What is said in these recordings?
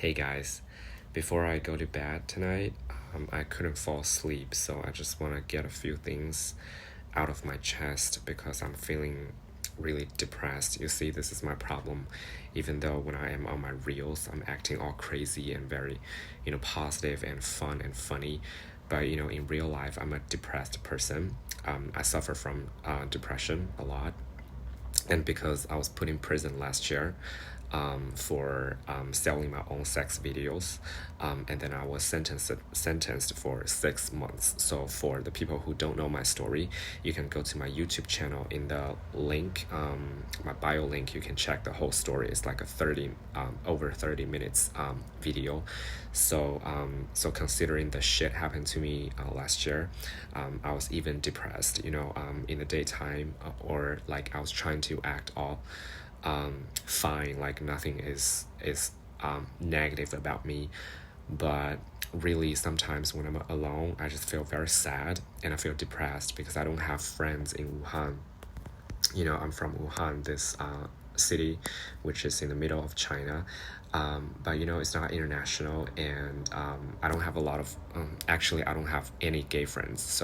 Hey guys, before I go to bed tonight, I couldn't fall asleep, so I just want to get a few things out of my chest because I'm feeling really depressed. You see, this is my problem. Even though when I am on my reels, I'm acting all crazy and very, positive and fun and funny. But, in real life, I'm a depressed person. I suffer from depression a lot, and because I was put in prison last year for selling my own sex videos, and then I was sentenced for 6 months. So for the people who don't know my story, you can go to my YouTube channel. In the link, my bio link, you can check the whole story. It's like a over 30 minutes video. So considering the shit happened to me last year, I was even depressed. In the daytime, or like I was trying to act all fine, like nothing is negative about me. But really, sometimes when I'm alone, I just feel very sad and I feel depressed because I don't have friends in Wuhan. I'm from Wuhan, this city which is in the middle of China. But it's not international, and I don't have a lot of actually I don't have any gay friends.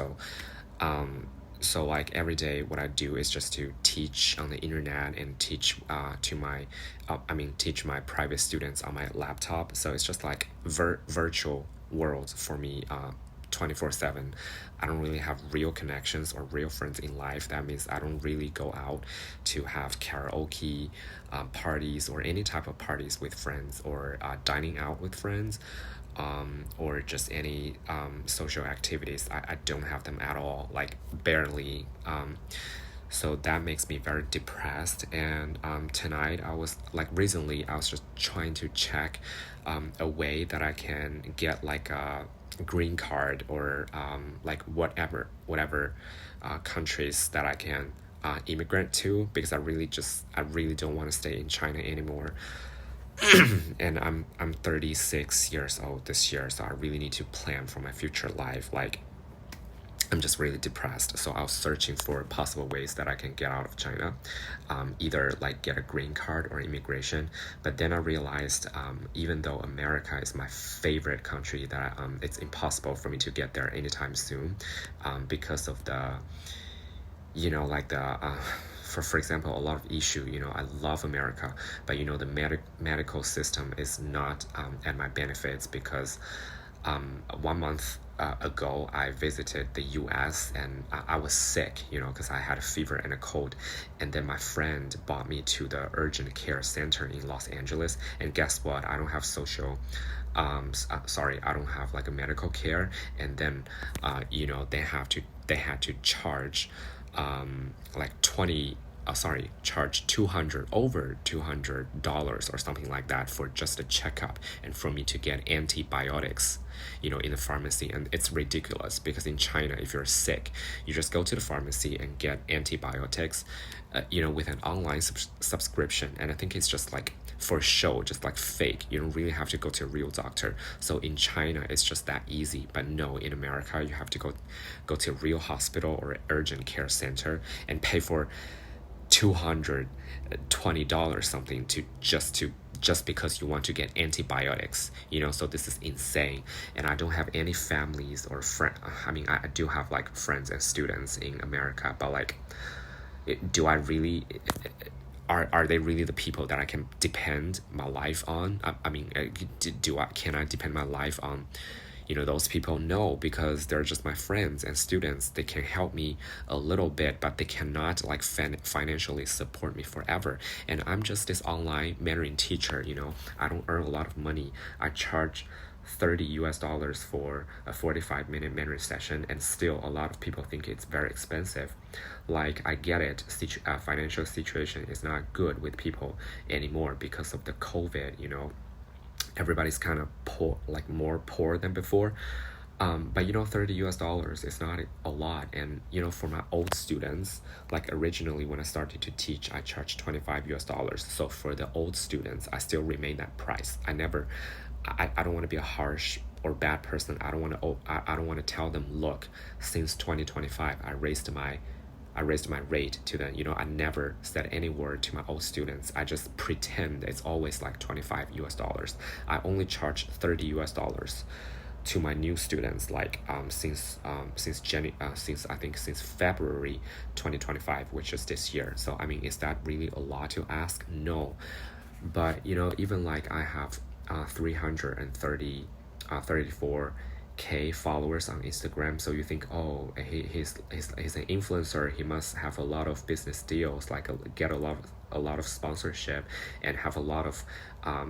So like every day what I do is just to teach on the internet and teach teach my private students on my laptop. So it's just like virtual world for me, 24/7. I don't really have real connections or real friends in life. That means I don't really go out to have karaoke parties or any type of parties with friends, or dining out with friends, or just any social activities. I don't have them at all, like barely. So that makes me very depressed. And tonight recently I was just trying to check a way that I can get like a green card, or like whatever countries that I can immigrant to, because I really don't want to stay in China anymore. And I'm 36 years old this year, so I really need to plan for my future life. Like, I'm just really depressed. So I was searching for possible ways that I can get out of China, either like get a green card or immigration. But then I realized, even though America is my favorite country, that it's impossible for me to get there anytime soon, because of the, like the for example, a lot of issue. I love America, but the medical system is not at my benefits, because 1 month ago I visited the US, and I was sick, because I had a fever and a cold. And then my friend brought me to the urgent care center in Los Angeles, and guess what? I don't have I don't have like a medical care. And then they had to charge like 20 charge over $200 or something like that for just a checkup, and for me to get antibiotics, in the pharmacy. And it's ridiculous, because in China, if you're sick, you just go to the pharmacy and get antibiotics, with an online subscription. And I think it's just like for show, just like fake. You don't really have to go to a real doctor. So in China, it's just that easy. But no, in America, you have to go to a real hospital or urgent care center and pay for $220 something just because you want to get antibiotics. So this is insane. And I don't have any families or I do have like friends and students in America, but like, do I really are they really the people that I can depend my life on? Can I depend my life on those people? No, because they're just my friends and students. They can help me a little bit, but they cannot like financially support me forever. And I'm just this online Mandarin teacher. I don't earn a lot of money. I charge $30 for a 45-minute Mandarin session, and still a lot of people think it's very expensive. Like, I get it, financial situation is not good with people anymore because of the COVID. Everybody's kind of poor, like more poor than before. But $30 is not a lot. And for my old students, like originally when I started to teach, I charged $25. So for the old students, I still remain that price. I don't want to be a harsh or bad person. I don't want to tell them, look, since 2025, I I raised my rate to them. I never said any word to my old students. I just pretend it's always like $25. I only charge $30 to my new students, like since February 2025, which is this year. So I mean, is that really a lot to ask? No. But even like I have 34K followers on Instagram. So you think, oh, he's an influencer. He must have a lot of business deals, like get a lot of sponsorship and have a lot of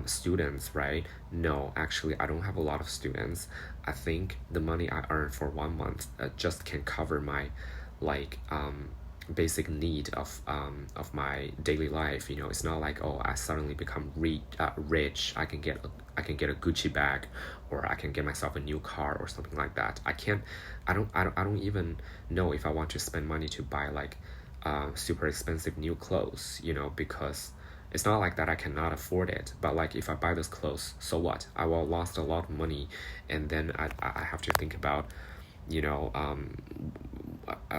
students, right? No, actually, I don't have a lot of students. I think the money I earn for 1 month just can cover my like basic need of my daily life. It's not like, oh, I suddenly become rich. I can get a Gucci bag, or I can get myself a new car or something like that. I don't even know if I want to spend money to buy like super expensive new clothes, because it's not like that I cannot afford it. But like, if I buy those clothes, so what? I will lost a lot of money, and then I have to think about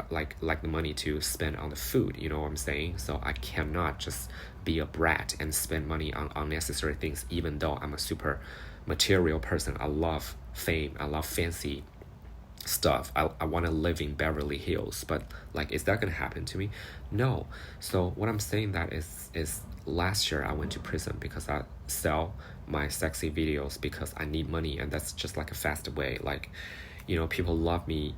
like the money to spend on the food, what I'm saying? So I cannot just be a brat and spend money on unnecessary things, even though I'm a super material person. I love fame, I love fancy stuff. I want to live in Beverly Hills, but like, is that gonna happen to me? No. So what I'm saying that is last year I went to prison because I sell my sexy videos because I need money, and that's just like a fast way. Like, people love me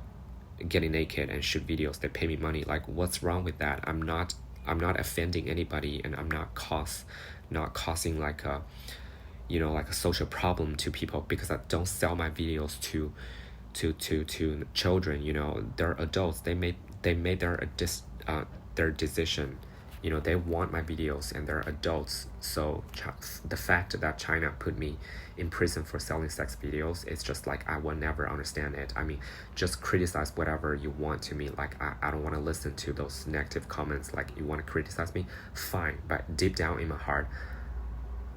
getting naked and shoot videos. They pay me money. Like, what's wrong with that? I'm not offending anybody, and I'm not causing like a like a social problem to people, because I don't sell my videos to children. They're adults. They made their decision. They want my videos, and they're adults. So the fact that China put me in prison for selling sex videos, it's just like, I will never understand it. I mean, just criticize whatever you want to me. Like, I don't want to listen to those negative comments. Like, you want to criticize me, fine. But deep down in my heart,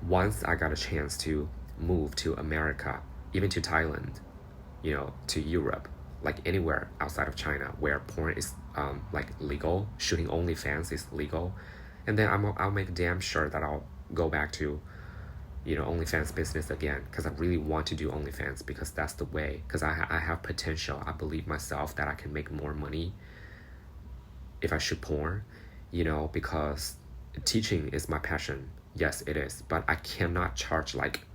once I got a chance to move to America, even to Thailand, to Europe, like anywhere outside of China where porn is like legal, shooting OnlyFans is legal, and then I'll make damn sure that I'll go back to OnlyFans business again, because I really want to do OnlyFans, because that's the way, because I have potential. I believe myself that I can make more money if I shoot porn, because teaching is my passion. Yes, it is, but I cannot charge like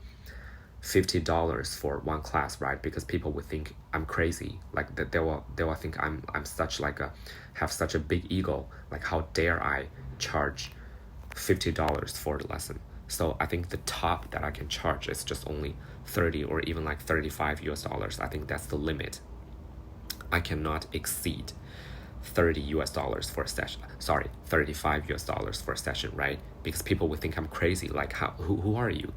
$50 for one class, right? Because people would think I'm crazy. Like, that they will think I'm such like have such a big ego. Like, how dare I charge $50 for the lesson? So I think the top that I can charge is just only 30 or even like $35. I think that's the limit. I cannot exceed $30 for a session. Sorry, $35 for a session, right? Because people would think I'm crazy. Like, who are you?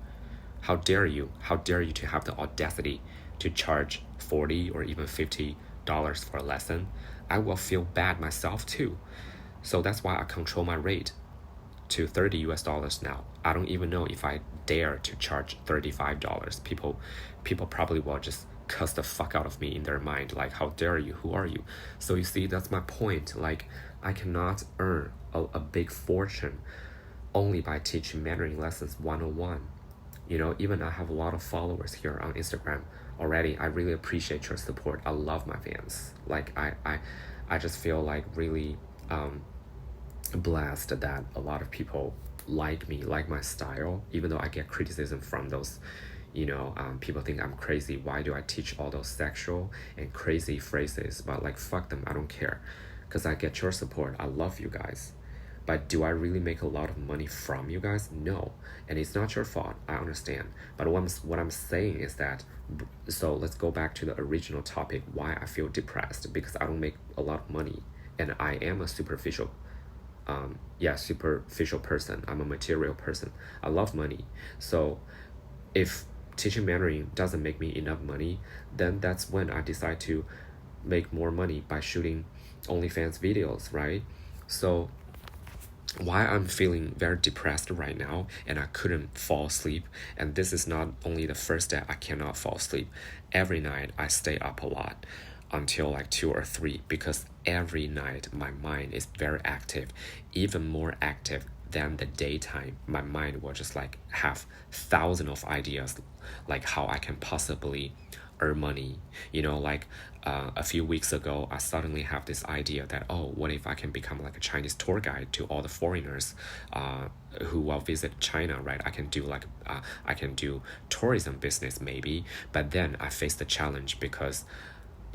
How dare you? How dare you to have the audacity to charge $40 or even $50 for a lesson? I will feel bad myself too. So that's why I control my rate to $30 now. I don't even know if I dare to charge $35. People probably will just cuss the fuck out of me in their mind. Like, how dare you? Who are you? So you see, that's my point. Like, I cannot earn a big fortune only by teaching Mandarin lessons 101. Even I have a lot of followers here on Instagram already. I really appreciate your support. I love my fans. Like, I just feel like really blessed that a lot of people like me, like my style, even though I get criticism from those, people think I'm crazy. Why do I teach all those sexual and crazy phrases? But like, fuck them, I don't care, because I get your support. I love you guys. But do I really make a lot of money from you guys? No. And it's not your fault. I understand. But what I'm saying is that, so let's go back to the original topic, why I feel depressed, because I don't make a lot of money. And I am a superficial person. I'm a material person. I love money. So if teaching Mandarin doesn't make me enough money, then that's when I decide to make more money by shooting OnlyFans videos, right? So why I'm feeling very depressed right now, and I couldn't fall asleep, and this is not only the first day I cannot fall asleep. Every night I stay up a lot. until like 2 or 3 because every night my mind is very active, even more active than the daytime. My mind will just like have thousands of ideas, like how I can possibly earn money. Like a few weeks ago, I suddenly have this idea that, oh, what if I can become like a Chinese tour guide to all the foreigners who will visit China, right? I can do tourism business maybe, but then I faced the challenge because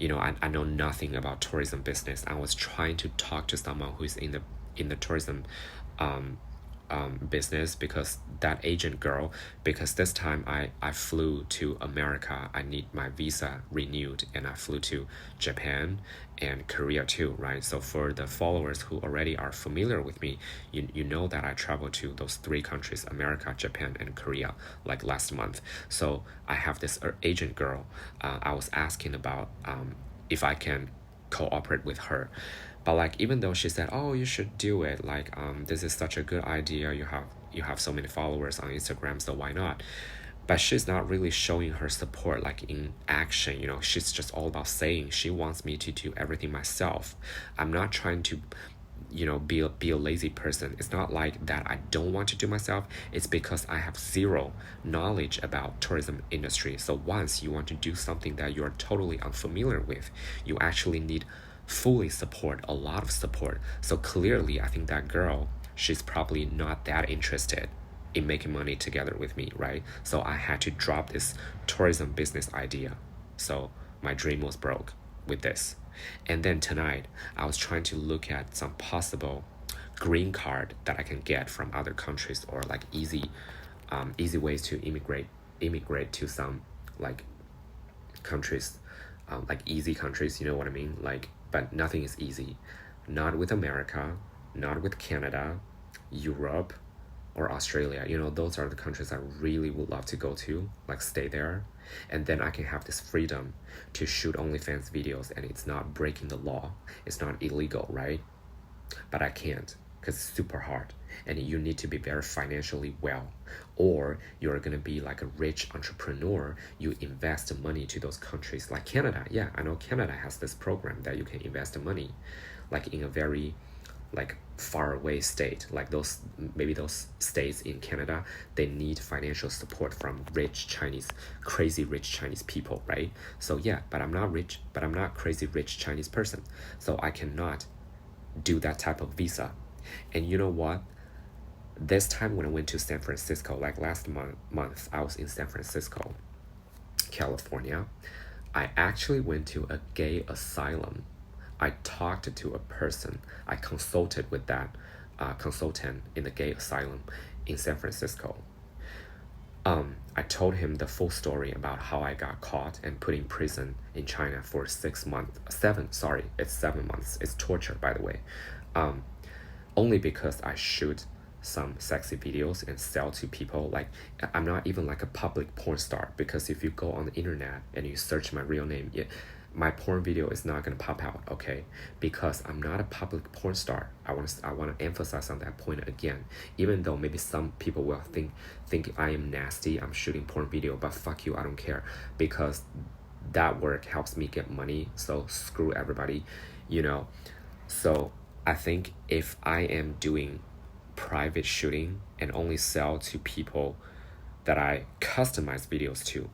I know nothing about tourism business. I was trying to talk to someone who's in the tourism um, business, because that agent girl, because this time I flew to America. I need my visa renewed, and I flew to Japan and Korea too, right? So for the followers who already are familiar with me, you know that I traveled to those 3 countries, America, Japan, and Korea, like last month. So I have this agent girl. I was asking about if I can cooperate with her. But like, even though she said, oh, you should do it, like this is such a good idea, you have so many followers on Instagram, so why not? But she's not really showing her support like in action. She's just all about saying she wants me to do everything myself. I'm not trying to be a lazy person. It's not like that I don't want to do myself. It's because I have zero knowledge about tourism industry. So once you want to do something that you're totally unfamiliar with, you actually need fully support, a lot of support. So clearly, I think that girl, she's probably not that interested in making money together with me, right? So I had to drop this tourism business idea. So my dream was broke with this. And then tonight, I was trying to look at some possible green card that I can get from other countries, or like easy ways to immigrate to some like countries, like easy countries. You know what I mean? Like, but nothing is easy. Not with America, not with Canada, Europe, or Australia. Those are the countries I really would love to go to, like stay there. And then I can have this freedom to shoot OnlyFans videos, and it's not breaking the law. It's not illegal, right? But I can't, because it's super hard. And you need to be very financially well. Or you're going to be like a rich entrepreneur. You invest money to those countries. Like Canada. Yeah, I know Canada has this program that you can invest money, like in a very like far away state, like those states in Canada, they need financial support from crazy rich Chinese people, right? So yeah, but I'm not rich, but I'm not crazy rich Chinese person, so I cannot do that type of visa. And you know what, this time when I went to San Francisco, like last month I was in San Francisco, California, I actually went to a gay asylum. I talked to a person. I consulted with that consultant in the gay asylum in San Francisco. I told him the full story about how I got caught and put in prison in China for 6 months. It's 7 months. It's torture, by the way. Only because I shoot some sexy videos and sell to people. Like, I'm not even like a public porn star, because if you go on the internet and you search my real name, my porn video is not gonna pop out, okay? Because I'm not a public porn star. I want to emphasize on that point again. Even though maybe some people will think I am nasty, I'm shooting porn video, but fuck you, I don't care, because that work helps me get money. So screw everybody, So I think if I am doing private shooting and only sell to people that I customize videos to,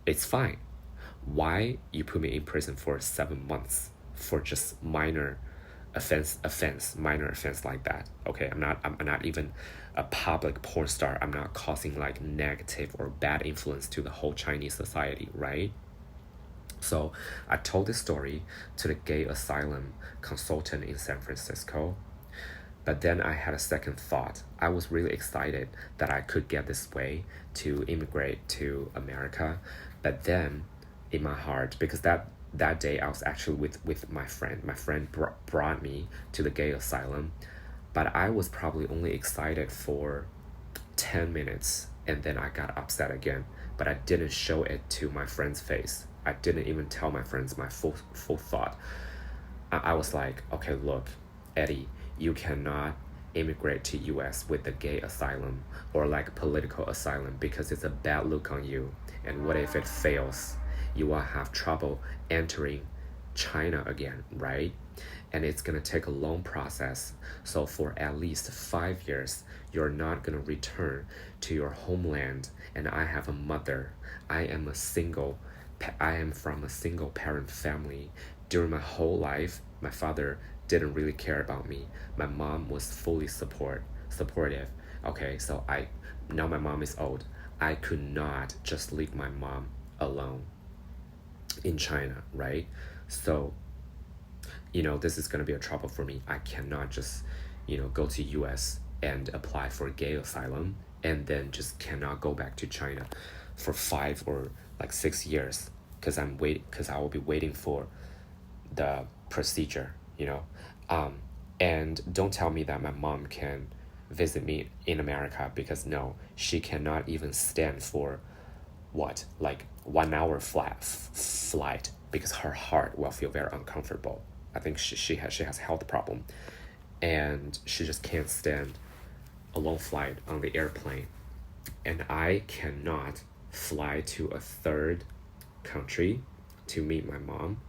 it's fine. Why you put me in prison for 7 months for just minor offense like that? Okay, I'm not even a public porn star. I'm not causing like negative or bad influence to the whole Chinese society, right? So I told this story to the gay asylum consultant in San Francisco. But then I had a second thought. I was really excited that I could get this way to immigrate to America. But then in my heart, because that day I was actually with my friend. My friend brought me to the gay asylum. But I was probably only excited for 10 minutes, and then I got upset again. But I didn't show it to my friend's face. I didn't even tell my friends my full thought. I was like, okay, look, Eddie, you cannot immigrate to US with the gay asylum or like political asylum, because it's a bad look on you. And what if it fails? You will have trouble entering China again, right? And it's gonna take a long process. So for at least 5 years, you're not gonna return to your homeland. And I have a mother. I am a single. I am from a single parent family. During my whole life, my father didn't really care about me. My mom was fully supportive. Okay, so I now my mom is old. I could not just leave my mom alone in China, right? So, this is gonna be a trouble for me. I cannot just, go to US and apply for gay asylum and then just cannot go back to China for 5 or 6 years because I will be waiting for the procedure, and don't tell me that my mom can visit me in America because no, she cannot even stand for what, like 1 hour flight because her heart will feel very uncomfortable. I think she has health problem, and she just can't stand a long flight on the airplane. And I cannot fly to a third country to meet my mom.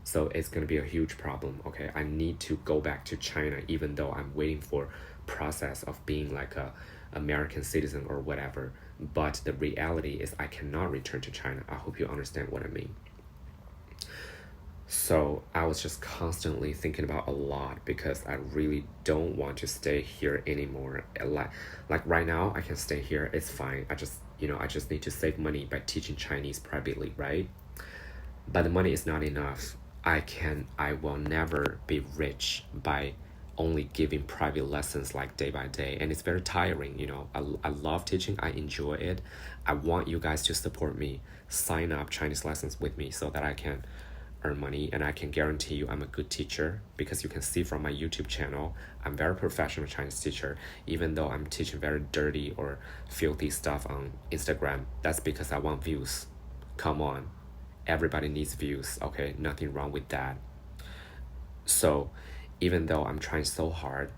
So it's gonna be a huge problem. Okay, I need to go back to China even though I'm waiting for process of being like a American citizen or whatever. But the reality is I cannot return to China. I hope you understand what I mean. So I was just constantly thinking about a lot because I really don't want to stay here anymore. Like right now, I can stay here. It's fine. I just need to save money by teaching Chinese privately, right? But the money is not enough. I will never be rich by only giving private lessons like day by day, and it's very tiring. I love teaching. I enjoy it. I want you guys to support me, sign up Chinese lessons with me so that I can earn money, and I can guarantee you I'm a good teacher because you can see from my YouTube channel I'm very professional Chinese teacher. Even though I'm teaching very dirty or filthy stuff on Instagram, that's because I want views. Come on, everybody needs views. Okay, nothing wrong with that. So even though I'm trying so hard,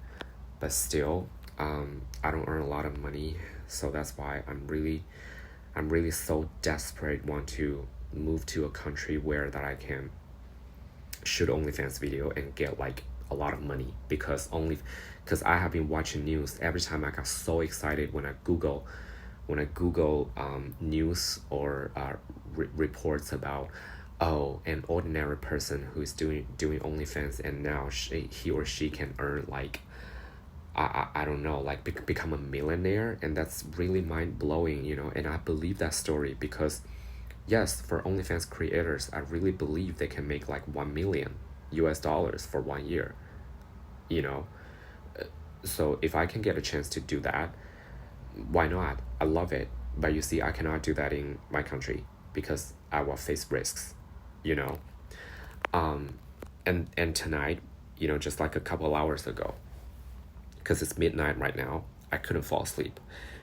but still I don't earn a lot of money. So that's why I'm really so desperate, want to move to a country where that I can shoot OnlyFans video and get like a lot of money because I have been watching news. Every time I got so excited when I Google news or reports about an ordinary person who is doing OnlyFans, and now he or she can earn like I don't know, like become a millionaire, and that's really mind-blowing, and I believe that story because yes, for OnlyFans creators, I really believe they can make like 1 million US dollars for 1 year, you know. So if I can get a chance to do that, why not? I love it. But you see, I cannot do that in my country because I will face risks, you know. And tonight, just like a couple hours ago, because it's midnight right now, I couldn't fall asleep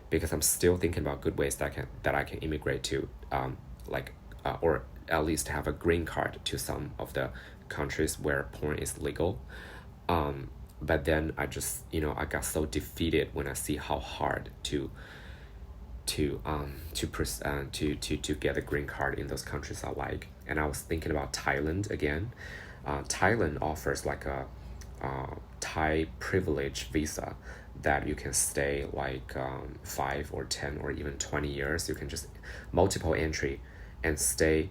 because I'm still thinking about good ways that I can immigrate to, or at least have a green card to some of the countries where porn is legal. But then I just, I got so defeated when I see how hard to get a green card in those countries I like. And I was thinking about Thailand again. Thailand offers like a Thai privilege visa that you can stay like 5 or 10 or even 20 years. You can just multiple entry and stay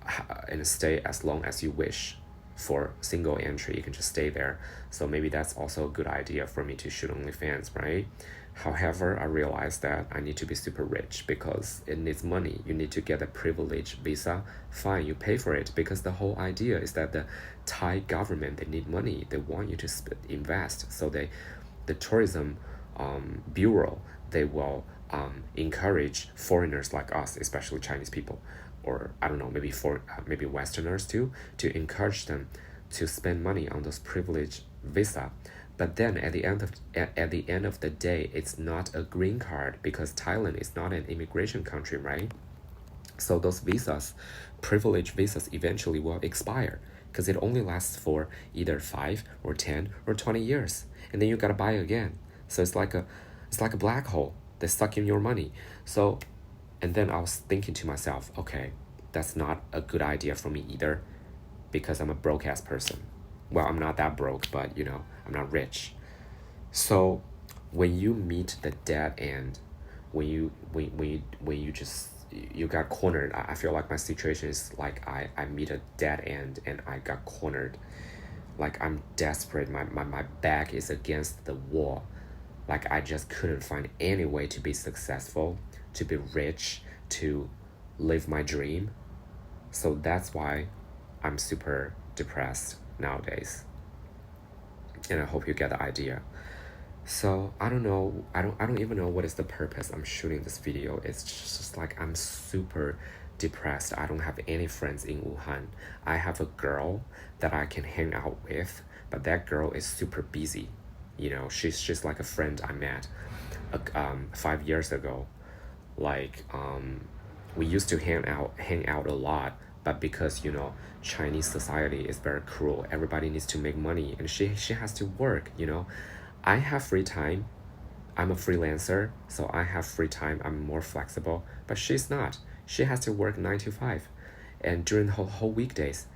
as long as you wish. For single entry, you can just stay there. So maybe that's also a good idea for me to shoot OnlyFans, right? However, I realized that I need to be super rich because it needs money. You need to get a privilege visa. Fine, you pay for it because the whole idea is that the Thai government, they need money. They want you to invest. So the tourism bureau, they will encourage foreigners like us, especially Chinese people, or I don't know, maybe Westerners too, to encourage them to spend money on those privilege visa. But then at the end of the day, it's not a green card because Thailand is not an immigration country, right? So those privilege visas eventually will expire because it only lasts for either 5 or 10 or 20 years, and then you gotta buy again. So it's like a black hole. They suck in your money. So, and then I was thinking to myself, okay, that's not a good idea for me either. because I'm a broke ass person. Well, I'm not that broke, but you know, I'm not rich. So when you meet the dead end, when you just you got cornered, I feel like my situation is like I meet a dead end and I got cornered. Like I'm desperate. My back is against the wall. Like I just couldn't find any way to be successful, to be rich, to live my dream. So that's why I'm super depressed nowadays. And I hope you get the idea. So I don't know, I don't even know what is the purpose I'm shooting this video. It's just like I'm super depressed. I don't have any friends in Wuhan. I have a girl that I can hang out with, but that girl is super busy. You know, she's just like a friend I met 5 years ago. Like we used to hang out a lot, but because you know Chinese society is very cruel, everybody needs to make money and she has to work, you know. I have free time. I'm a freelancer, so I have free time. I'm more flexible, but she's not. She has to work 9 to 5 and during the whole weekdays,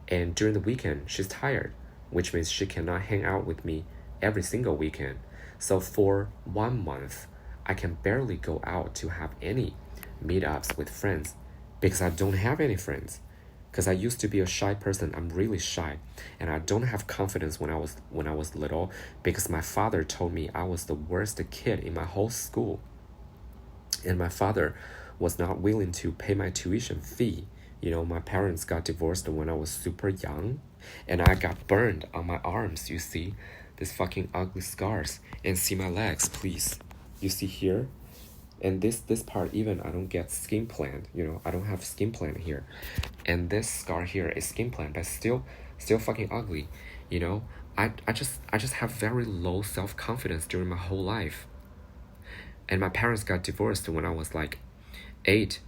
and during the weekend she's tired, which means she cannot hang out with me every single weekend. So for 1 month I can barely go out to have any meetups with friends because I don't have any friends. Because I used to be a shy person. I'm really shy, and I don't have confidence when I was little because my father told me I was the worst kid in my whole school. And my father was not willing to pay my tuition fee. You know, my parents got divorced when I was super young, and I got burned on my arms, you see? These fucking ugly scars. And see my legs, please. You see here? And this part, even I don't get skin plant, you know, I don't have skin plant here. And this scar here is skin plant, but still fucking ugly, you know. I just have very low self-confidence during my whole life. And my parents got divorced when I was like 8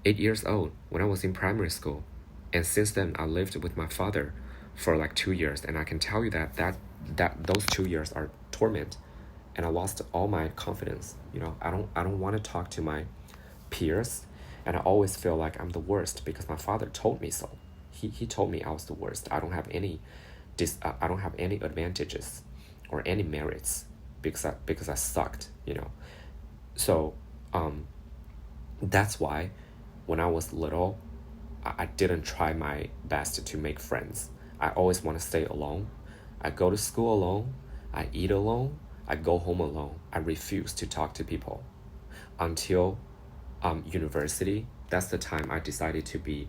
years old, when I was in primary school. And since then I lived with my father for like 2 years, and I can tell you that those 2 years are torment. And I lost all my confidence. You know, I don't want to talk to my peers, and I always feel like I'm the worst because my father told me so. He told me I was the worst. I don't have any I don't have any advantages or any merits because I sucked, you know. So that's why when I was little, I didn't try my best to make friends. I always want to stay alone. I go to school alone. I eat alone. I go home alone. I refuse to talk to people until university. That's the time I decided to be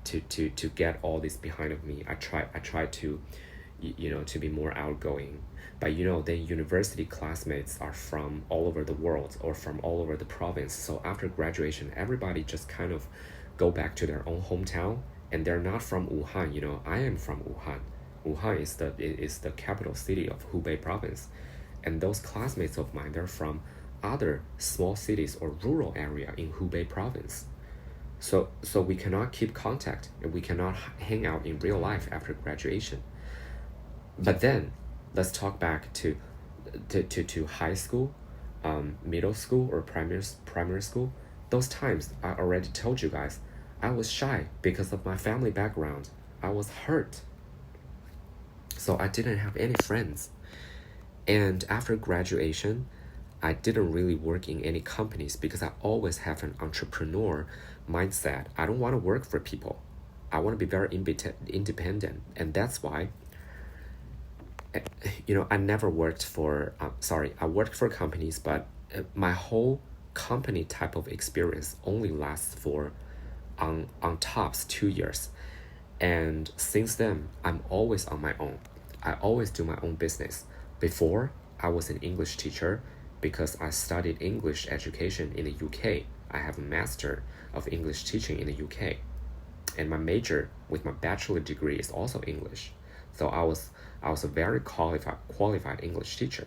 to get all this behind of me. I try to you know, to be more outgoing. But you know, then university classmates are from all over the world or from all over the province. So after graduation, everybody just kind of go back to their own hometown, and they're not from Wuhan. You know, I am from Wuhan. Wuhan is the capital city of Hubei province. And those classmates of mine, they're from other small cities or rural area in Hubei province. So we cannot keep contact, and we cannot hang out in real life after graduation. But then let's talk back to high school, middle school, or primary school. Those times I already told you guys, I was shy because of my family background. I was hurt. So I didn't have any friends. And after graduation, I didn't really work in any companies because I always have an entrepreneur mindset. I don't want to work for people. I want to be very independent. And that's why, you know, I never worked for, I worked for companies, but my whole company type of experience only lasts for, on tops, 2 years. And since then, I'm always on my own. I always do my own business. Before, I was an English teacher because I studied English education in the UK. I have a master of English teaching in the UK. And my major with my bachelor degree is also English. So I was a very qualified English teacher.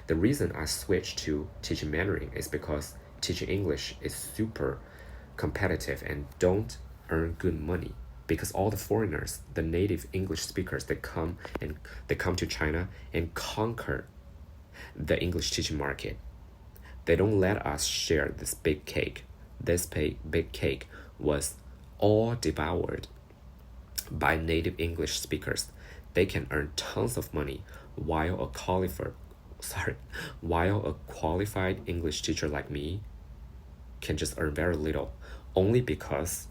The reason I switched to teaching Mandarin is because teaching English is super competitive and don't earn good money. Because all the foreigners, the native English speakers, they come to China and conquer the English teaching market. They don't let us share this big cake. This big cake was all devoured by native English speakers. They can earn tons of money while a qualified sorry, while a qualified English teacher like me can just earn very little, only because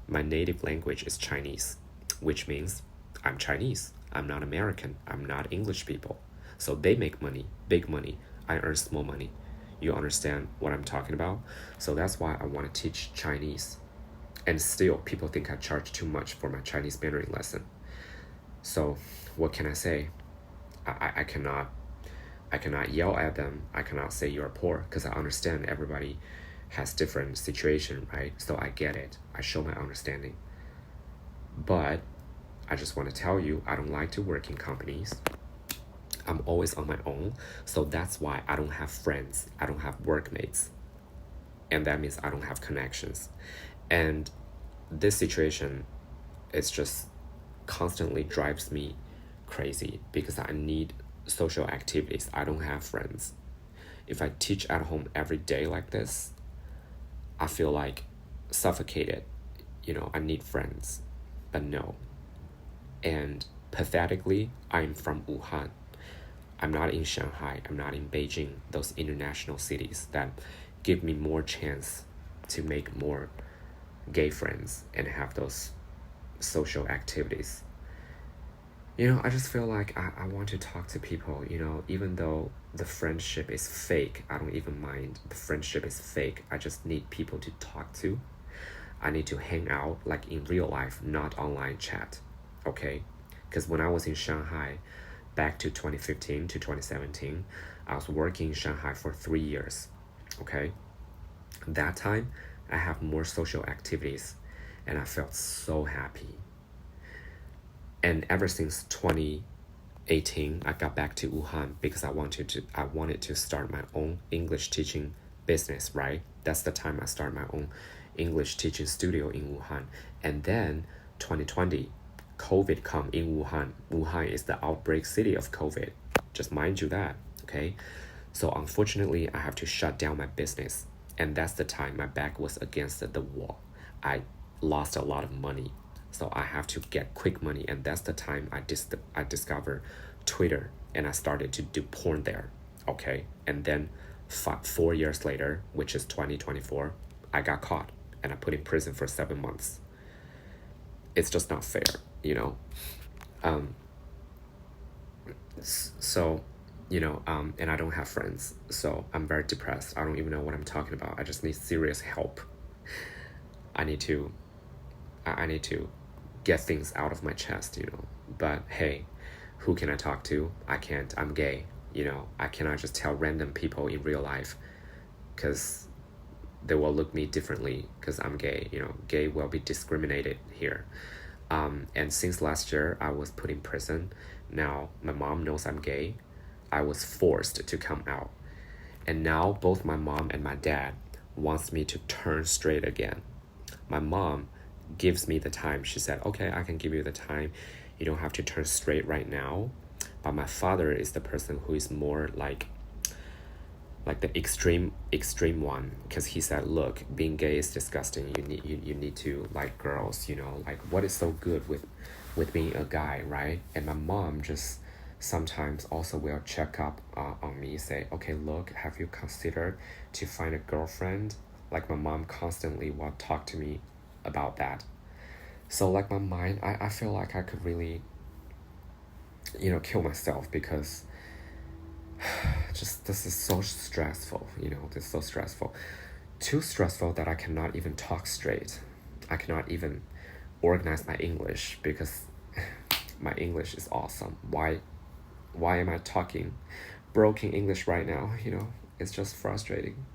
my native language is Chinese, which means I'm Chinese. I'm not American. I'm not English people. So they make money, big money. I earn small money. You understand what I'm talking about? So that's why I want to teach Chinese. And still, people think I charge too much for my Chinese Mandarin lesson. So what can I say? I cannot yell at them. I cannot say you're poor, because I understand everybody has different situation, right? So I get it. I show my understanding. But I just want to tell you, I don't like to work in companies. I'm always on my own. So that's why I don't have friends. I don't have workmates. And that means I don't have connections. And this situation is just constantly drives me crazy because I need social activities. I don't have friends. If I teach at home every day like this, I feel like suffocated. I need friends. But no. And pathetically, I'm from Wuhan. I'm not in Shanghai. I'm not in Beijing, those international cities that give me more chance to make more gay friends and have those social activities. I just feel like I want to talk to people, even though the friendship is fake. I don't even mind. The friendship is fake. I just need people to talk to. I need to hang out like in real life, not online chat. Okay? Because when I was in Shanghai, back to 2015 to 2017, I was working in Shanghai for 3 years. Okay? That time, I have more social activities and I felt so happy. And ever since 2018, I got back to Wuhan because I wanted to start my own English teaching business, right? That's the time I started my own English teaching studio in Wuhan. And then 2020, COVID come in Wuhan. Wuhan is the outbreak city of COVID. Just mind you that, okay? So unfortunately, I have to shut down my business. And that's the time my back was against the wall. I lost a lot of money. So I have to get quick money. And that's the time I discovered Twitter. And I started to do porn there, okay? And then 4 years later, which is 2024, I got caught. And I put in prison for 7 months. It's just not fair, So, and I don't have friends. So I'm very depressed. I don't even know what I'm talking about. I just need serious help. I need to get things out of my chest, But hey, who can I talk to? I can't. I'm gay, I cannot just tell random people in real life because they will look me differently because I'm gay. Gay will be discriminated here. And since last year, I was put in prison. Now my mom knows I'm gay. I was forced to come out. And now both my mom and my dad wants me to turn straight again. My mom gives me the time. She said, okay, I can give you the time. You don't have to turn straight right now. But my father is the person who is more like the extreme one, because he said, look, being gay is disgusting. You need to like girls, like what is so good with being a guy, right? And my mom just sometimes also will check up on me, say, okay, look, have you considered to find a girlfriend? Like my mom constantly will talk to me about that. So like my mind, I feel like I could really kill myself because just this is so stressful, this is so stressful. Too stressful that I cannot even talk straight. I cannot even organize my English because my English is awesome. Why am I talking broken English right now? It's just frustrating.